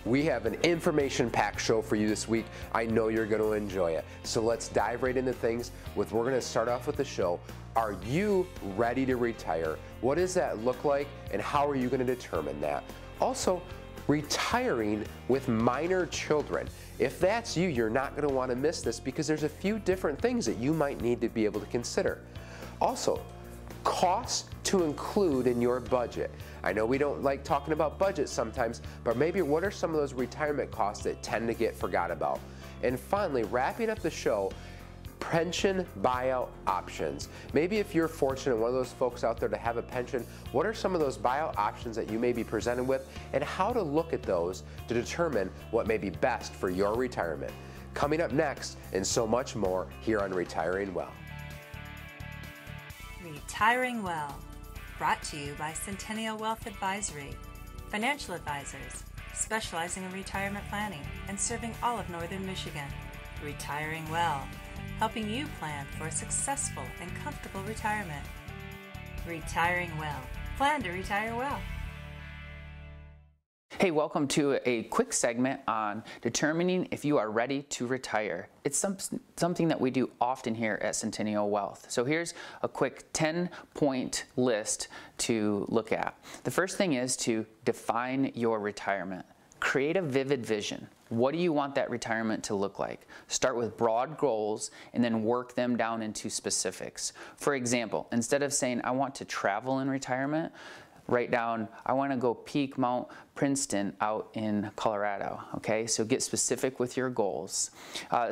We have an information-packed show for you this week. I know you're going to enjoy it. So let's dive right into things. We're going to start off with the show. Are you ready to retire? What does that look like, and how are you going to determine that? Also, retiring with minor children. If that's you, you're not going to want to miss this because there's a few different things that you might need to be able to consider. Also, costs to include in your budget. I know we don't like talking about budgets sometimes, but maybe what are some of those retirement costs that tend to get forgot about? And finally, wrapping up the show, pension buyout options. Maybe if you're fortunate, one of those folks out there to have a pension, what are some of those buyout options that you may be presented with and how to look at those to determine what may be best for your retirement? Coming up next and so much more here on Retiring Well. Retiring Well, brought to you by Centennial Wealth Advisory, financial advisors specializing in retirement planning and serving all of Northern Michigan. Retiring Well, helping you plan for a successful and comfortable retirement. Retiring Well, plan to retire well. Hey, welcome to a quick segment on determining if you are ready to retire. It's something that we do often here at Centennial Wealth. So here's a quick 10-point list to look at. The first thing is to define your retirement. Create a vivid vision. What do you want that retirement to look like? Start with broad goals and then work them down into specifics. For example, instead of saying, I want to travel in retirement, write down, I want to go peak Mount Princeton out in Colorado, okay? So get specific with your goals.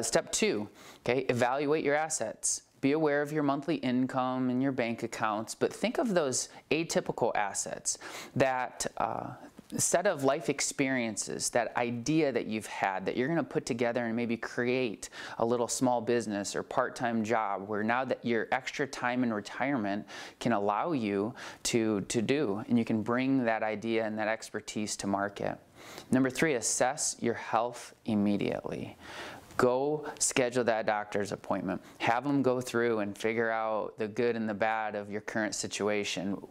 Step 2, okay, evaluate your assets. Be aware of your monthly income and your bank accounts, but think of those atypical assets, that set of life experiences, that idea that you've had that you're going to put together and maybe create a little small business or part-time job where now that your extra time in retirement can allow you to do, and you can bring that idea and that expertise to market. Number 3, assess your health immediately. Go schedule that doctor's appointment. Have them go through and figure out the good and the bad of your current situation.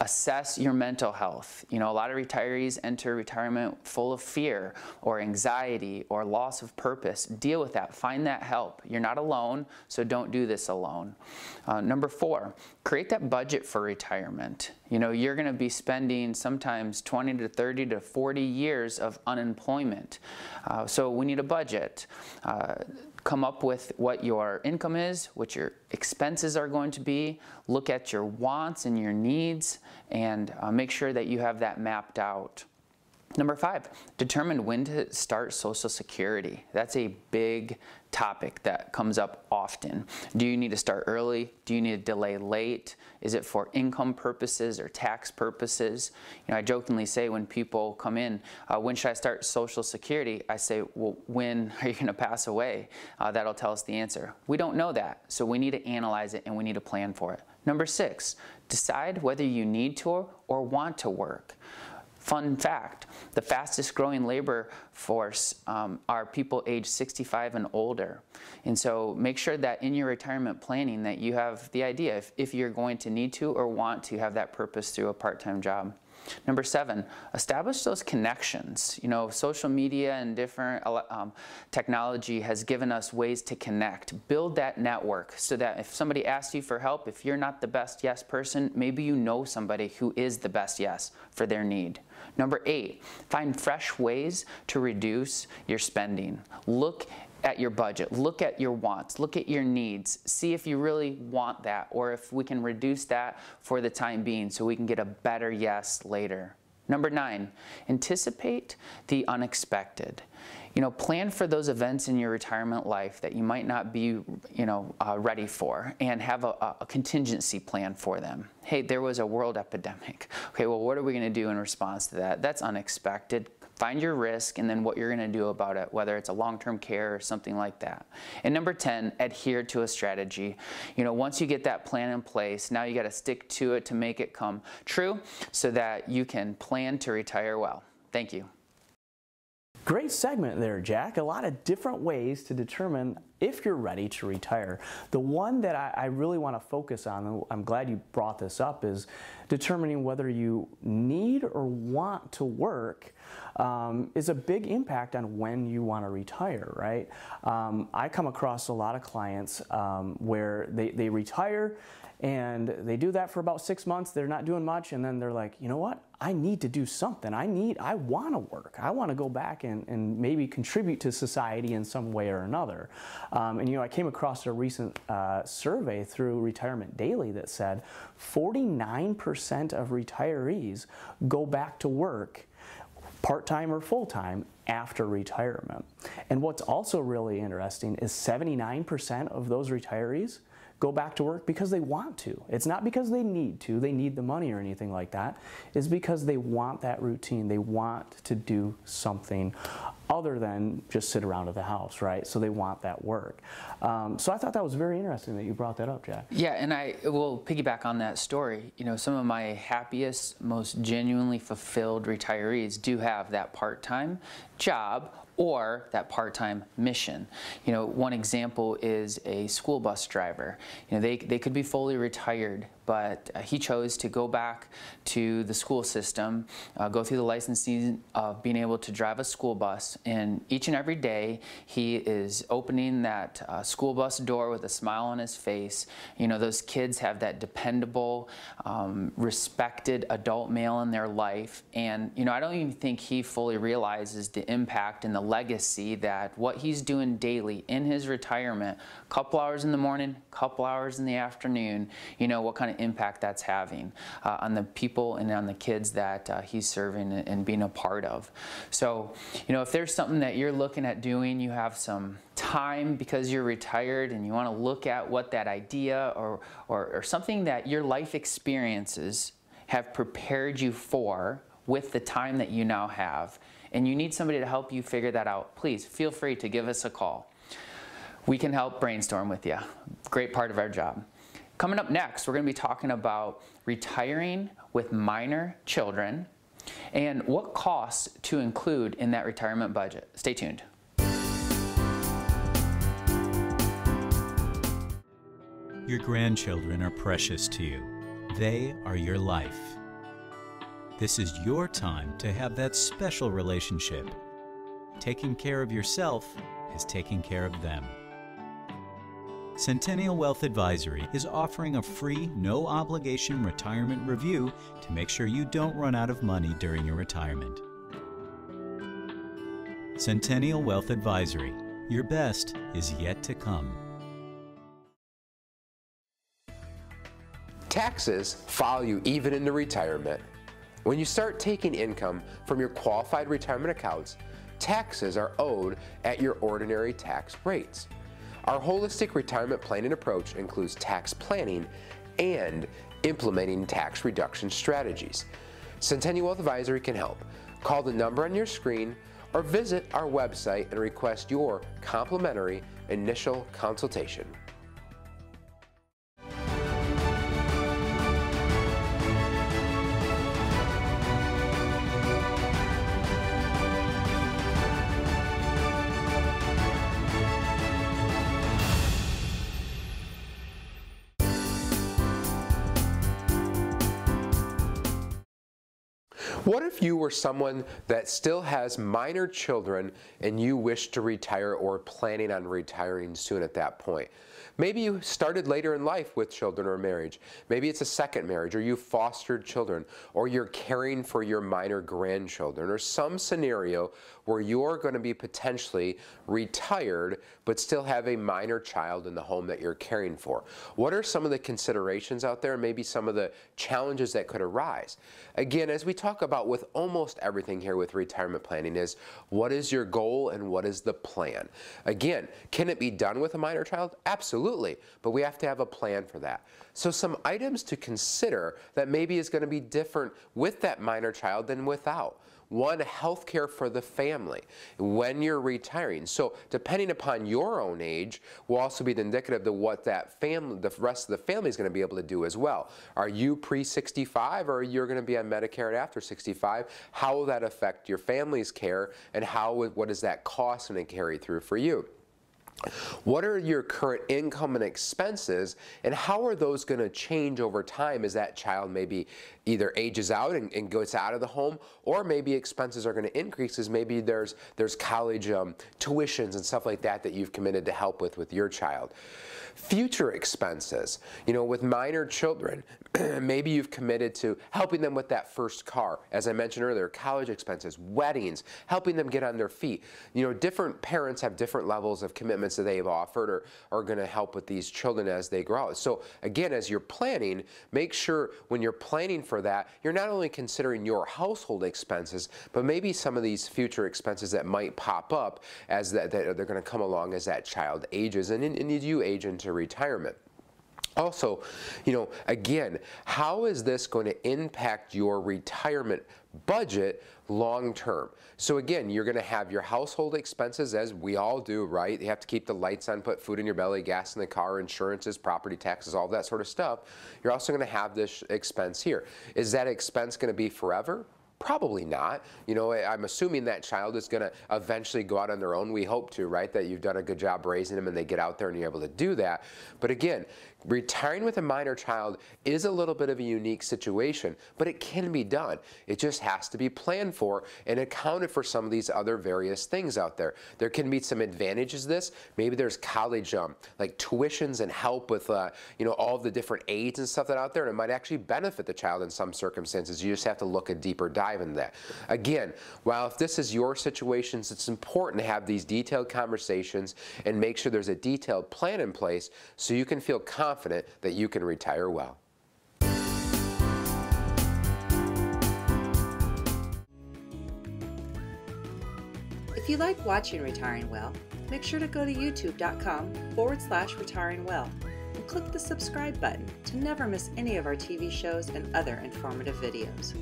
Assess your mental health. You know, a lot of retirees enter retirement full of fear or anxiety or loss of purpose. Deal with that. Find that help. You're not alone, so don't do this alone. Number 4, create that budget for retirement. You know, you're going to be spending sometimes 20 to 30 to 40 years of unemployment. So we need a budget. Come up with what your income is, what your expenses are going to be, look at your wants and your needs, and make sure that you have that mapped out. Number 5, determine when to start Social Security. That's a big topic that comes up often. Do you need to start early? Do you need to delay late? Is it for income purposes or tax purposes? You know, I jokingly say when people come in, when should I start Social Security? I say, well, when are you going to pass away? That'll tell us the answer. We don't know that, so we need to analyze it and we need to plan for it. Number 6, decide whether you need to or want to work. Fun fact, the fastest growing labor force are people age 65 and older. And so make sure that in your retirement planning that you have the idea if you're going to need to or want to have that purpose through a part-time job. Number 7, establish those connections. You know, social media and different technology has given us ways to connect. Build that network so that if somebody asks you for help, if you're not the best yes person, maybe you know somebody who is the best yes for their need. Number 8, find fresh ways to reduce your spending. Look at your budget, look at your wants, look at your needs, see if you really want that or if we can reduce that for the time being so we can get a better yes later. Number 9, anticipate the unexpected. You know, plan for those events in your retirement life that you might not be, ready for, and have a contingency plan for them. Hey, there was a world epidemic. Okay, well, what are we going to do in response to that? That's unexpected. Find your risk and then what you're going to do about it, whether it's a long-term care or something like that. And number 10, adhere to a strategy. You know, once you get that plan in place, now you got to stick to it to make it come true so that you can plan to retire well. Thank you. Great segment there, Jack. A lot of different ways to determine if you're ready to retire. The one that I really want to focus on, and I'm glad you brought this up, is determining whether you need or want to work is a big impact on when you want to retire, right? I come across a lot of clients where they retire and they do that for about 6 months, they're not doing much, and then they're like, you know what, I need to do something. I want to work. I want to go back and maybe contribute to society in some way or another. And you know, I came across a recent survey through Retirement Daily that said 49% of retirees go back to work, part-time or full-time, after retirement. And what's also really interesting is 79% of those retirees go back to work because they want to. It's not because they need to, they need the money or anything like that. It's because they want that routine. They want to do something other than just sit around at the house, right? So they want that work. So I thought that was very interesting that you brought that up, Jack. Yeah, and I will piggyback on that story. You know, some of my happiest, most genuinely fulfilled retirees do have that part-time job or that part-time mission. You know, one example is a school bus driver. You know, they could be fully retired, but he chose to go back to the school system, go through the licensing of being able to drive a school bus, and each and every day he is opening that school bus door with a smile on his face. You know, those kids have that dependable, respected adult male in their life, and you know, I don't even think he fully realizes the impact and the legacy that what he's doing daily in his retirement, couple hours in the morning, couple hours in the afternoon, you know, what kind of impact that's having on the people and on the kids that he's serving and being a part of. So, you know, if there's something that you're looking at doing, you have some time because you're retired and you want to look at what that idea or something that your life experiences have prepared you for with the time that you now have, and you need somebody to help you figure that out, please feel free to give us a call. We can help brainstorm with you. Great part of our job. Coming up next, we're going to be talking about retiring with minor children and what costs to include in that retirement budget. Stay tuned. Your grandchildren are precious to you. They are your life. This is your time to have that special relationship. Taking care of yourself is taking care of them. Centennial Wealth Advisory is offering a free, no-obligation retirement review to make sure you don't run out of money during your retirement. Centennial Wealth Advisory. Your best is yet to come. Taxes follow you even into retirement. When you start taking income from your qualified retirement accounts, taxes are owed at your ordinary tax rates. Our holistic retirement planning approach includes tax planning and implementing tax reduction strategies. Centennial Wealth Advisory can help. Call the number on your screen or visit our website and request your complimentary initial consultation. What if you were someone that still has minor children and you wish to retire or planning on retiring soon at that point? Maybe you started later in life with children or marriage. Maybe it's a second marriage, or you fostered children, or you're caring for your minor grandchildren, or some scenario where you're going to be potentially retired but still have a minor child in the home that you're caring for. What are some of the considerations out there, and maybe some of the challenges that could arise? Again, as we talk about with almost everything here with retirement planning, is what is your goal and what is the plan? Again, can it be done with a minor child? Absolutely, but we have to have a plan for that. So some items to consider that maybe is going to be different with that minor child than without. One, health care for the family when you're retiring. So depending upon your own age will also be indicative of what that family, the rest of the family is going to be able to do as well. Are you pre-65 or you're going to be on Medicare after 65? How will that affect your family's care, and what does that cost and carry through for you? What are your current income and expenses, and how are those going to change over time as that child maybe either ages out and goes out of the home, or maybe expenses are going to increase because maybe there's college tuitions and stuff like that that you've committed to help with your child. Future expenses, with minor children, maybe you've committed to helping them with that first car. As I mentioned earlier, college expenses, weddings, helping them get on their feet. Different parents have different levels of commitments that they've offered or are going to help with these children as they grow out. So again, as you're planning, make sure when you're planning for that, you're not only considering your household expenses, but maybe some of these future expenses that might pop up as that they're going to come along as that child ages and you age into retirement. Also, again, how is this going to impact your retirement budget long term? So again, you're going to have your household expenses, as we all do, right? You have to keep the lights on, put food in your belly, gas in the car, insurances, property taxes, all that sort of stuff. You're also going to have this expense here. Is that expense going to be forever? Probably not. I'm assuming that child is going to eventually go out on their own. We hope to, right? That you've done a good job raising them and they get out there and you're able to do that. But again, retiring with a minor child is a little bit of a unique situation, but it can be done. It just has to be planned for and accounted for some of these other various things out there. There can be some advantages to this. Maybe there's college like tuitions and help with all the different aids and stuff that are out there, and it might actually benefit the child in some circumstances. You just have to look a deeper dive into that. Again, while if this is your situations, it's important to have these detailed conversations and make sure there's a detailed plan in place so you can feel confident that you can retire well. If you like watching Retiring Well, make sure to go to youtube.com/retiringwell and click the subscribe button to never miss any of our TV shows and other informative videos.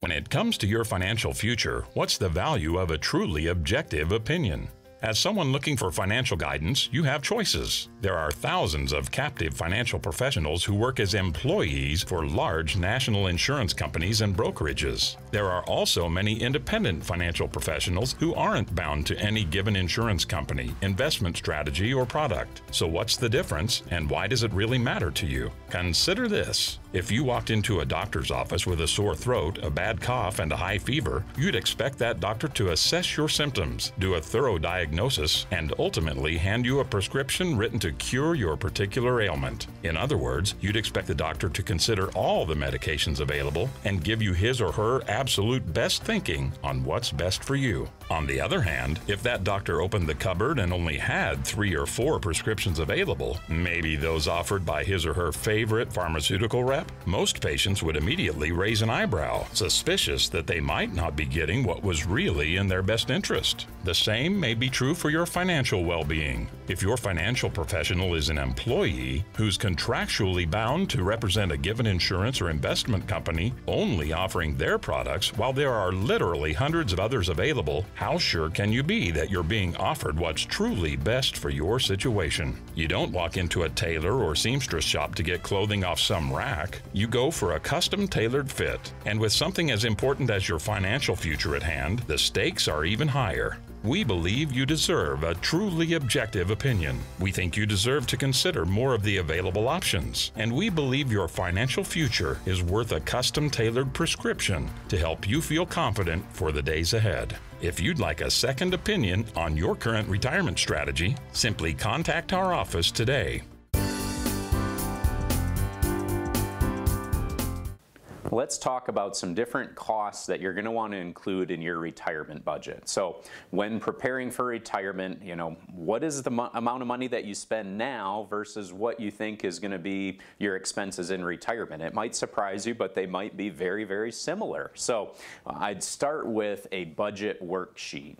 When it comes to your financial future, what's the value of a truly objective opinion? As someone looking for financial guidance, you have choices. There are thousands of captive financial professionals who work as employees for large national insurance companies and brokerages. There are also many independent financial professionals who aren't bound to any given insurance company, investment strategy, or product. So what's the difference, and why does it really matter to you? Consider this. If you walked into a doctor's office with a sore throat, a bad cough, and a high fever, you'd expect that doctor to assess your symptoms, do a thorough diagnosis, and ultimately hand you a prescription written to cure your particular ailment. In other words, you'd expect the doctor to consider all the medications available and give you his or her absolute best thinking on what's best for you. On the other hand, if that doctor opened the cupboard and only had 3 or 4 prescriptions available, maybe those offered by his or her favorite pharmaceutical rep, most patients would immediately raise an eyebrow, suspicious that they might not be getting what was really in their best interest. The same may be true for your financial well-being. If your financial professional is an employee who's contractually bound to represent a given insurance or investment company, only offering their products while there are literally hundreds of others available, how sure can you be that you're being offered what's truly best for your situation? You don't walk into a tailor or seamstress shop to get clothing off some rack. You go for a custom-tailored fit. And with something as important as your financial future at hand, the stakes are even higher. We believe you deserve a truly objective opinion. We think you deserve to consider more of the available options. And we believe your financial future is worth a custom-tailored prescription to help you feel confident for the days ahead. If you'd like a second opinion on your current retirement strategy, simply contact our office today. Let's talk about some different costs that you're going to want to include in your retirement budget. So when preparing for retirement, what is the amount of money that you spend now versus what you think is going to be your expenses in retirement? It might surprise you, but they might be very, very similar. So I'd start with a budget worksheet.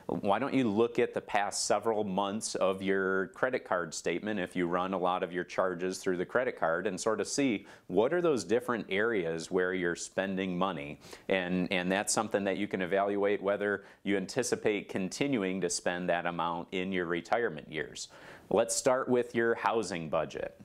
Why don't you look at the past several months of your credit card statement if you run a lot of your charges through the credit card and sort of see what are those different areas where you're spending money, and that's something that you can evaluate whether you anticipate continuing to spend that amount in your retirement years. Let's start with your housing budget.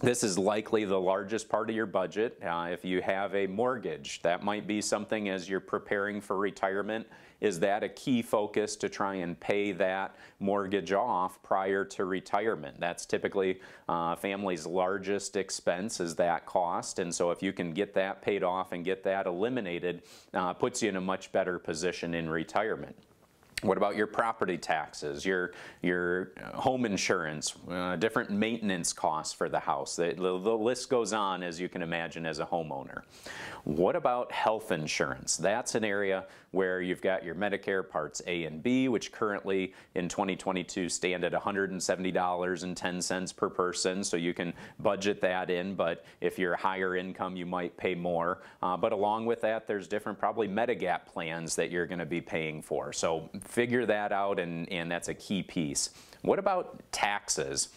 This is likely the largest part of your budget. If you have a mortgage, that might be something as you're preparing for retirement. Is that a key focus to try and pay that mortgage off prior to retirement? That's typically a family's largest expense, is that cost. And so if you can get that paid off and get that eliminated, puts you in a much better position in retirement. What about your property taxes, your home insurance, different maintenance costs for the house? The list goes on, as you can imagine, as a homeowner. What about health insurance? That's an area where you've got your Medicare Parts A and B, which currently in 2022 stand at $170.10 per person, so you can budget that in, but if you're higher income, you might pay more. But along with that, there's different probably Medigap plans that you're going to be paying for. So figure that out, and that's a key piece. What about taxes?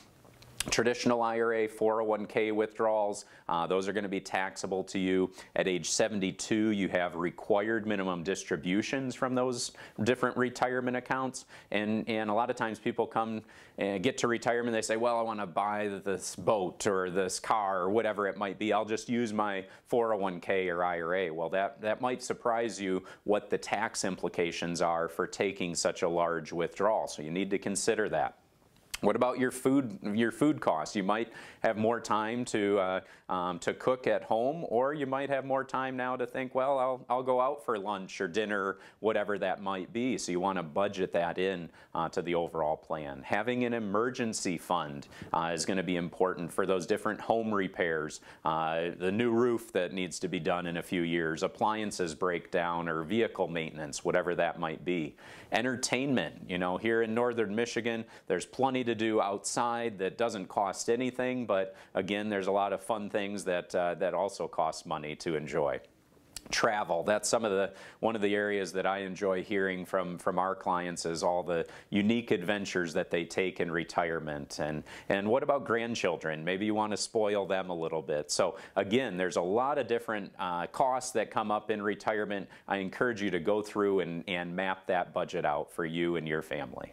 Traditional IRA, 401k withdrawals, those are going to be taxable to you. At age 72, you have required minimum distributions from those different retirement accounts. And a lot of times people come and get to retirement, they say, well, I want to buy this boat or this car or whatever it might be. I'll just use my 401k or IRA. Well, that might surprise you what the tax implications are for taking such a large withdrawal. So you need to consider that. What about your food costs? You might have more time to cook at home, or you might have more time now to think, well, I'll go out for lunch or dinner, whatever that might be. So you want to budget that in to the overall plan. Having an emergency fund is going to be important for those different home repairs, the new roof that needs to be done in a few years, appliances break down, or vehicle maintenance, whatever that might be. Entertainment, you know, here in northern Michigan, there's plenty to do outside that doesn't cost anything, but again, there's a lot of fun things that also cost money to enjoy. Travel, that's one of the areas that I enjoy hearing from our clients, is all the unique adventures that they take in retirement. And what about grandchildren? Maybe you want to spoil them a little bit. So again, there's a lot of different costs that come up in retirement. I encourage you to go through and map that budget out for you and your family.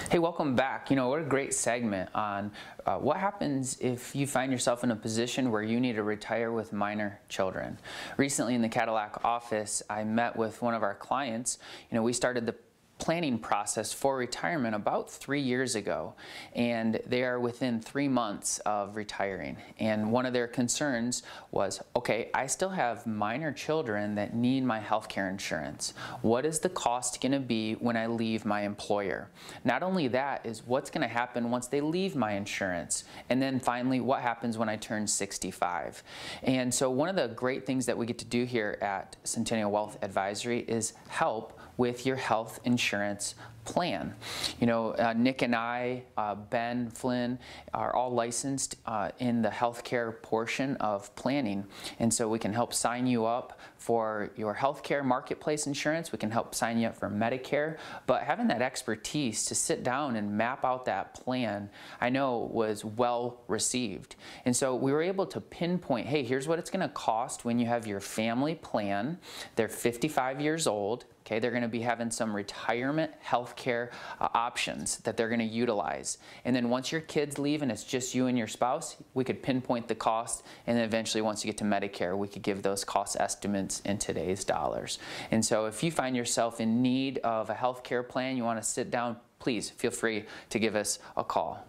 Hey, welcome back. You know, what a great segment on what happens if you find yourself in a position where you need to retire with minor children. Recently in the Cadillac office, I met with one of our clients. You know, we started the planning process for retirement about 3 years ago, and they are within 3 months of retiring. And one of their concerns was, okay, I still have minor children that need my health care insurance. What is the cost going to be when I leave my employer? Not only that, is what's going to happen once they leave my insurance? And then finally, what happens when I turn 65? And so one of the great things that we get to do here at Centennial Wealth Advisory is help with your health insurance plan. You know, Nick and I, Ben, Flynn, are all licensed in the healthcare portion of planning, and so we can help sign you up for your healthcare marketplace insurance. We can help sign you up for Medicare, but having that expertise to sit down and map out that plan, I know was well received. And so we were able to pinpoint, hey, here's what it's going to cost when you have your family plan. They're 55 years old. Okay, they're going to be having some retirement health care options that they're going to utilize. And then once your kids leave and it's just you and your spouse, we could pinpoint the cost, and then eventually once you get to Medicare, we could give those cost estimates in today's dollars. And so if you find yourself in need of a health care plan, you want to sit down, please feel free to give us a call.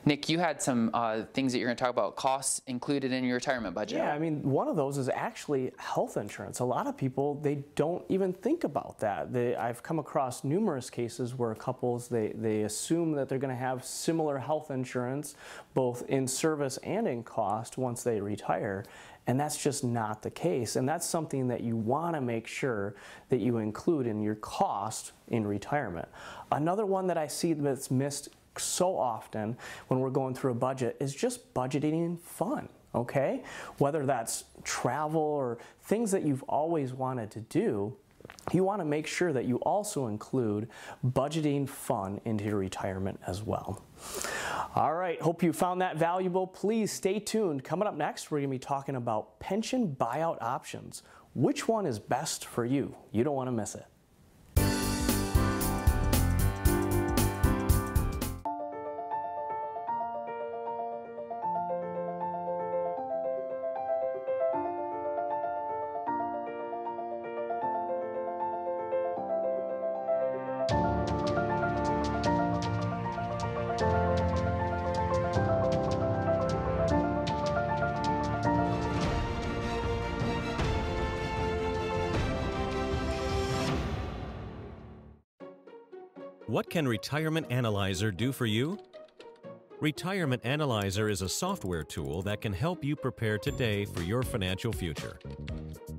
Nick, you had some things that you're going to talk about, costs included in your retirement budget. Yeah, I mean, one of those is actually health insurance. A lot of people, they don't even think about that. I've come across numerous cases where couples, they assume that they're going to have similar health insurance, both in service and in cost, once they retire. And that's just not the case. And that's something that you want to make sure that you include in your cost in retirement. Another one that I see that's missed so often when we're going through a budget is just budgeting fun, okay? Whether that's travel or things that you've always wanted to do, you want to make sure that you also include budgeting fun into your retirement as well. All right, hope you found that valuable. Please stay tuned. Coming up next, we're going to be talking about pension buyout options. Which one is best for you? You don't want to miss it. What can Retirement Analyzer do for you? Retirement Analyzer is a software tool that can help you prepare today for your financial future.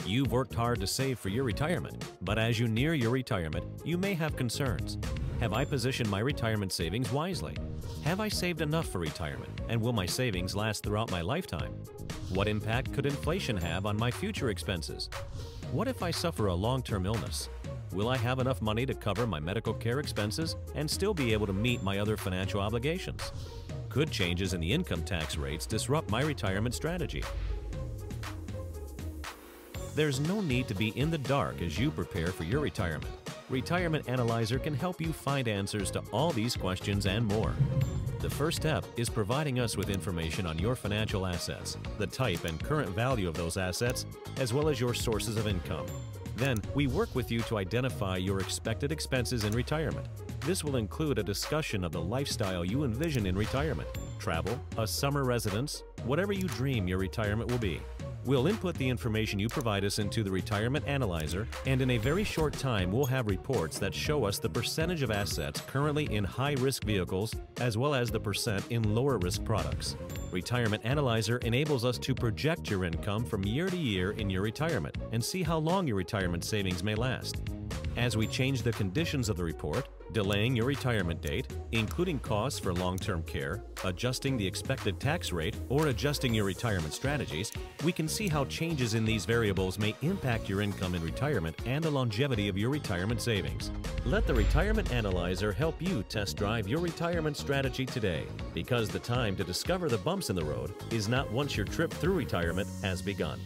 You've worked hard to save for your retirement, but as you near your retirement, you may have concerns. Have I positioned my retirement savings wisely? Have I saved enough for retirement, and will my savings last throughout my lifetime? What impact could inflation have on my future expenses? What if I suffer a long-term illness? Will I have enough money to cover my medical care expenses and still be able to meet my other financial obligations? Could changes in the income tax rates disrupt my retirement strategy? There's no need to be in the dark as you prepare for your retirement. Retirement Analyzer can help you find answers to all these questions and more. The first step is providing us with information on your financial assets, the type and current value of those assets, as well as your sources of income. Then, we work with you to identify your expected expenses in retirement. This will include a discussion of the lifestyle you envision in retirement, travel, a summer residence, whatever you dream your retirement will be. We'll input the information you provide us into the Retirement Analyzer, and in a very short time we'll have reports that show us the percentage of assets currently in high-risk vehicles as well as the percent in lower-risk products. Retirement Analyzer enables us to project your income from year to year in your retirement and see how long your retirement savings may last. As we change the conditions of the report, delaying your retirement date, including costs for long-term care, adjusting the expected tax rate, or adjusting your retirement strategies, we can see how changes in these variables may impact your income in retirement and the longevity of your retirement savings. Let the Retirement Analyzer help you test drive your retirement strategy today, because the time to discover the bumps in the road is not once your trip through retirement has begun.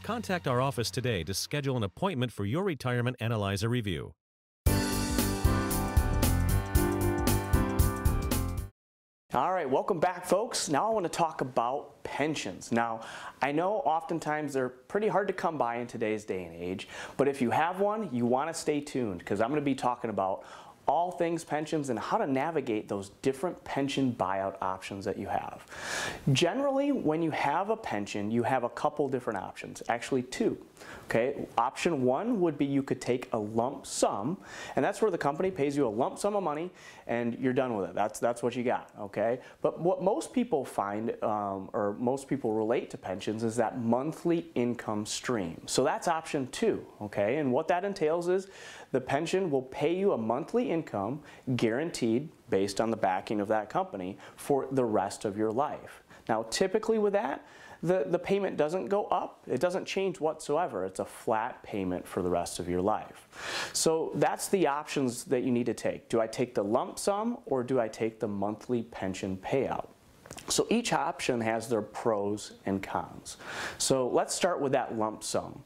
Contact our office today to schedule an appointment for your Retirement Analyzer review. All right, welcome back, folks. Now I want to talk about pensions. Now, I know oftentimes they're pretty hard to come by in today's day and age, but if you have one, you want to stay tuned because I'm going to be talking about all things pensions and how to navigate those different pension buyout options that you have. Generally, when you have a pension, you have a couple different options, actually two. Okay, option one would be you could take a lump sum, and that's where the company pays you a lump sum of money and you're done with it. That's what you got, okay? But what most people find, or most people relate to pensions, is that monthly income stream. So that's option two, okay? And what that entails is the pension will pay you a monthly income guaranteed based on the backing of that company for the rest of your life. Now, typically with that, the payment doesn't go up. It doesn't change whatsoever. It's a flat payment for the rest of your life. So that's the options that you need to take. Do I take the lump sum or do I take the monthly pension payout? So each option has their pros and cons. So let's start with that lump sum.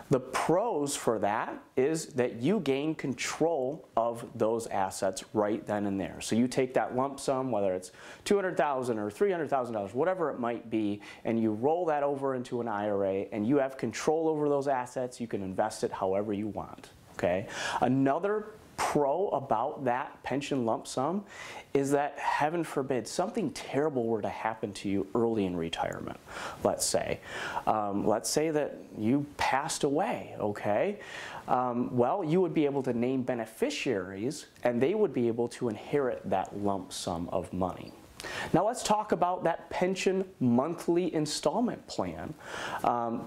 The pros for that is that you gain control of those assets right then and there. So you take that lump sum, whether it's $200,000 or $300,000, whatever it might be, and you roll that over into an IRA, and you have control over those assets. You can invest it however you want. Okay. Another pro about that pension lump sum is that, heaven forbid, something terrible were to happen to you early in retirement, let's say. Let's say that you passed away, okay? Well, you would be able to name beneficiaries and they would be able to inherit that lump sum of money. Now let's talk about that pension monthly installment plan.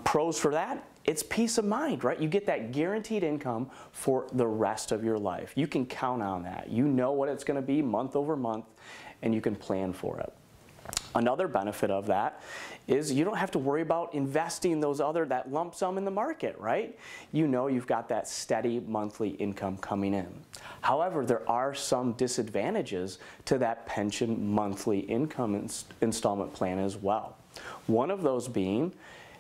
Pros for that, it's peace of mind, right? You get that guaranteed income for the rest of your life. You can count on that. You know what it's going to be month over month, and you can plan for it. Another benefit of that is you don't have to worry about investing that lump sum in the market, right? You know you've got that steady monthly income coming in. However, there are some disadvantages to that pension monthly income installment plan as well. One of those being,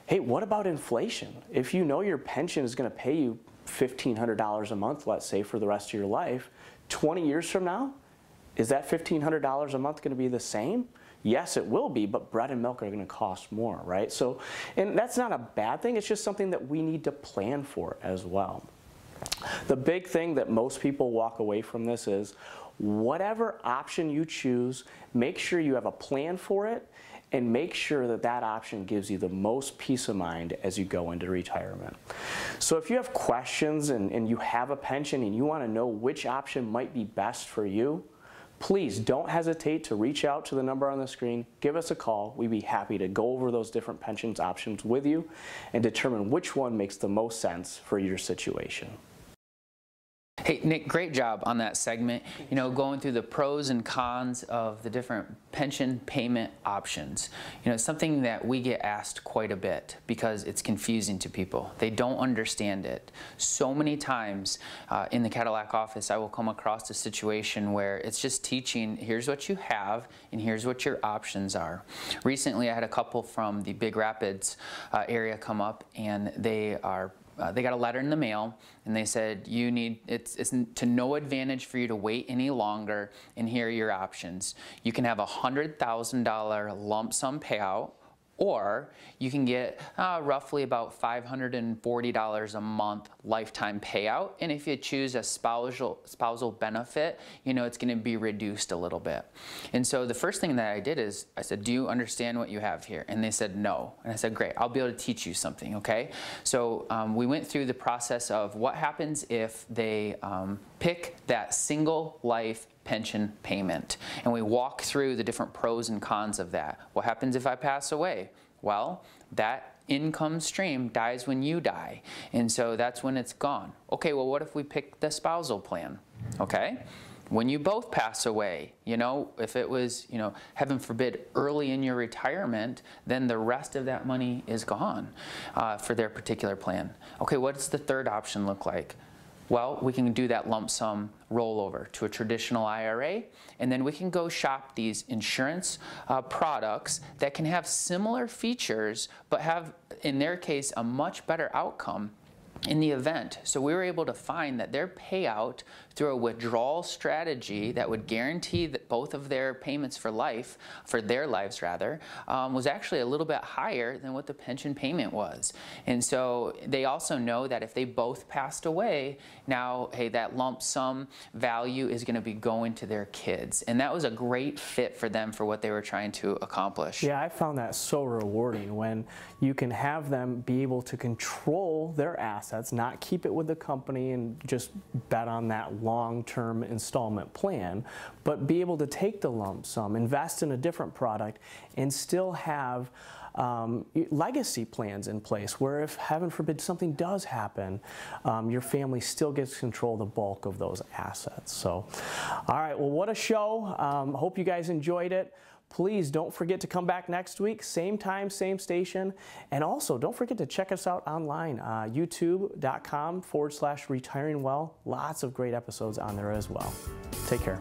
hey, what about inflation? If you know your pension is going to pay you $1,500 a month, let's say, for the rest of your life, 20 years from now, is that $1,500 a month going to be the same? Yes, it will be, but bread and milk are going to cost more, right? So, and that's not a bad thing. It's just something that we need to plan for as well. The big thing that most people walk away from this is whatever option you choose, make sure you have a plan for it and make sure that that option gives you the most peace of mind as you go into retirement. So if you have questions and you have a pension and you want to know which option might be best for you, please don't hesitate to reach out to the number on the screen. Give us a call. We'd be happy to go over those different pensions options with you and determine which one makes the most sense for your situation. Hey, Nick, great job on that segment. You know, going through the pros and cons of the different pension payment options. You know, something that we get asked quite a bit because it's confusing to people. They don't understand it. So many times in the Cadillac office, I will come across a situation where it's just teaching, here's what you have and here's what your options are. Recently, I had a couple from the Big Rapids area come up, and they got a letter in the mail, and they said, it's to no advantage for you to wait any longer, and here are your options. You can have a $100,000 lump sum payout, or you can get roughly about $540 a month lifetime payout. And if you choose a spousal benefit, you know, it's going to be reduced a little bit. And so the first thing that I did is I said, do you understand what you have here? And they said, no. And I said, great, I'll be able to teach you something, okay? So we went through the process of what happens if they pick that single life pension payment. And we walk through the different pros and cons of that. What happens if I pass away? Well, that income stream dies when you die. And so that's when it's gone. Okay, well, what if we pick the spousal plan? Okay, when you both pass away, you know, if it was, you know, heaven forbid, early in your retirement, then the rest of that money is gone for their particular plan. Okay, what does the third option look like? Well, we can do that lump sum rollover to a traditional IRA, and then we can go shop these insurance products that can have similar features, but have, in their case, a much better outcome in the event. So we were able to find that their payout through a withdrawal strategy that would guarantee that both of their payments for life, for their lives rather, was actually a little bit higher than what the pension payment was. And so they also know that if they both passed away, now, hey, that lump sum value is going to be going to their kids. And that was a great fit for them for what they were trying to accomplish. Yeah, I found that so rewarding when you can have them be able to control their assets, not keep it with the company and just bet on that long-term installment plan, but be able to take the lump sum, invest in a different product, and still have legacy plans in place where if, heaven forbid, something does happen, your family still gets control of the bulk of those assets. So, all right, well, what a show. Hope you guys enjoyed it. Please don't forget to come back next week, same time, same station. And also, don't forget to check us out online, youtube.com/retiringwell. Lots of great episodes on there as well. Take care.